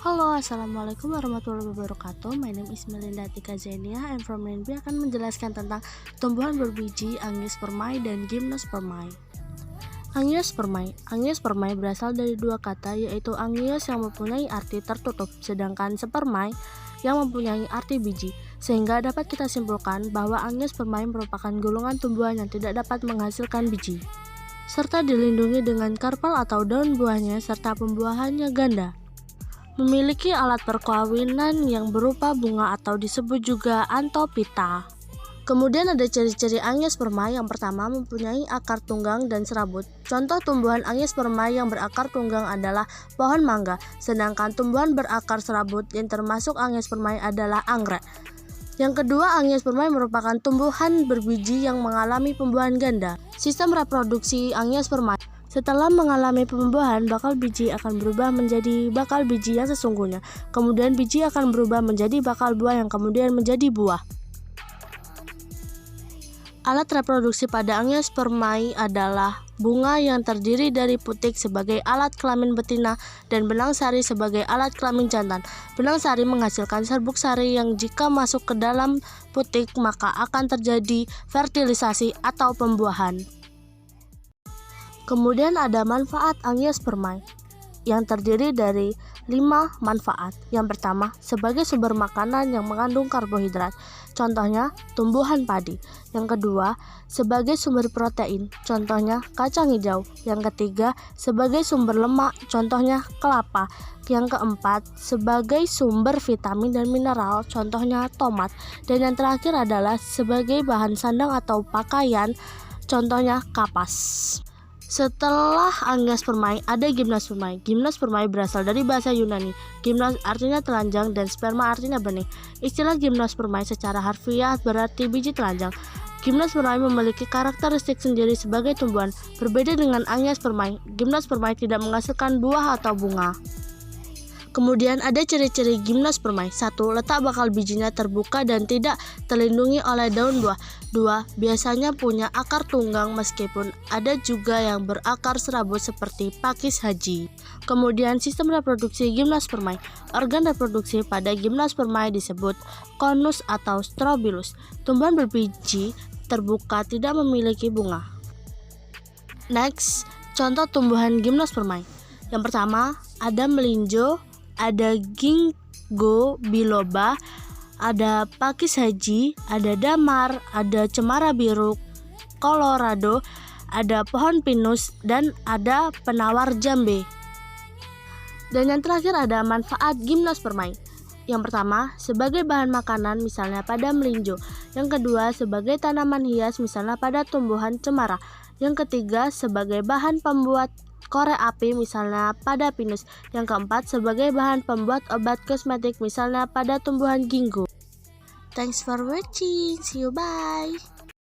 Halo, assalamualaikum warahmatullahi wabarakatuh. My name is Melinda Tika Zenia. I'm from NB akan menjelaskan tentang tumbuhan berbiji, angiospermae dan gymnospermae. Angiospermae berasal dari dua kata, yaitu angios yang mempunyai arti tertutup, sedangkan spermae yang mempunyai arti biji, sehingga dapat kita simpulkan bahwa angiospermae merupakan golongan tumbuhan yang tidak dapat menghasilkan biji, serta dilindungi dengan karpel atau daun buahnya serta pembuahannya ganda. Memiliki alat perkawinan yang berupa bunga atau disebut juga antopita. Kemudian ada ciri-ciri angiospermae. Yang pertama, mempunyai akar tunggang dan serabut. Contoh tumbuhan angiospermae yang berakar tunggang adalah pohon mangga, sedangkan tumbuhan berakar serabut yang termasuk angiospermae adalah anggrek. Yang kedua, angiospermae merupakan tumbuhan berbiji yang mengalami pembuahan ganda. Sistem reproduksi angiospermae: setelah mengalami pembuahan, bakal biji akan berubah menjadi bakal biji yang sesungguhnya. Kemudian biji akan berubah menjadi bakal buah yang kemudian menjadi buah. Alat reproduksi pada angiospermae adalah bunga yang terdiri dari putik sebagai alat kelamin betina dan benang sari sebagai alat kelamin jantan. Benang sari menghasilkan serbuk sari yang jika masuk ke dalam putik maka akan terjadi fertilisasi atau pembuahan. Kemudian ada manfaat angiospermae yang terdiri dari 5 manfaat. Yang pertama, sebagai sumber makanan yang mengandung karbohidrat, contohnya tumbuhan padi. Yang kedua, sebagai sumber protein, contohnya kacang hijau. Yang ketiga, sebagai sumber lemak, contohnya kelapa. Yang keempat, sebagai sumber vitamin dan mineral, contohnya tomat. Dan yang terakhir adalah sebagai bahan sandang atau pakaian, contohnya kapas. Setelah angiospermae ada gymnospermae. Gymnospermae berasal dari bahasa Yunani. Gymnos artinya telanjang dan sperma artinya benih. Istilah gymnospermae secara harfiah berarti biji telanjang. Gymnospermae memiliki karakteristik sendiri sebagai tumbuhan. Berbeda dengan angiospermae, gymnospermae tidak menghasilkan buah atau bunga. Kemudian ada ciri-ciri gymnospermae. 1. Letak bakal bijinya terbuka dan tidak terlindungi oleh daun buah. 2. Biasanya punya akar tunggang meskipun ada juga yang berakar serabut seperti pakis haji. Kemudian sistem reproduksi gymnospermae. Organ reproduksi pada gymnospermae disebut konus atau strobilus. Tumbuhan berbiji terbuka tidak memiliki bunga. Next, contoh tumbuhan gymnospermae. Yang pertama, ada melinjo, ada ginkgo biloba, ada pakis haji, ada damar, ada cemara biru Colorado, ada pohon pinus, dan ada penawar jambe. Dan yang terakhir ada manfaat gymnospermae. Yang pertama, sebagai bahan makanan misalnya pada melinjo. Yang kedua, sebagai tanaman hias misalnya pada tumbuhan cemara. Yang ketiga, sebagai bahan pembuat korek api misalnya pada pinus. Yang keempat, sebagai bahan pembuat obat kosmetik misalnya pada tumbuhan ginkgo. Thanks for watching. See you, bye.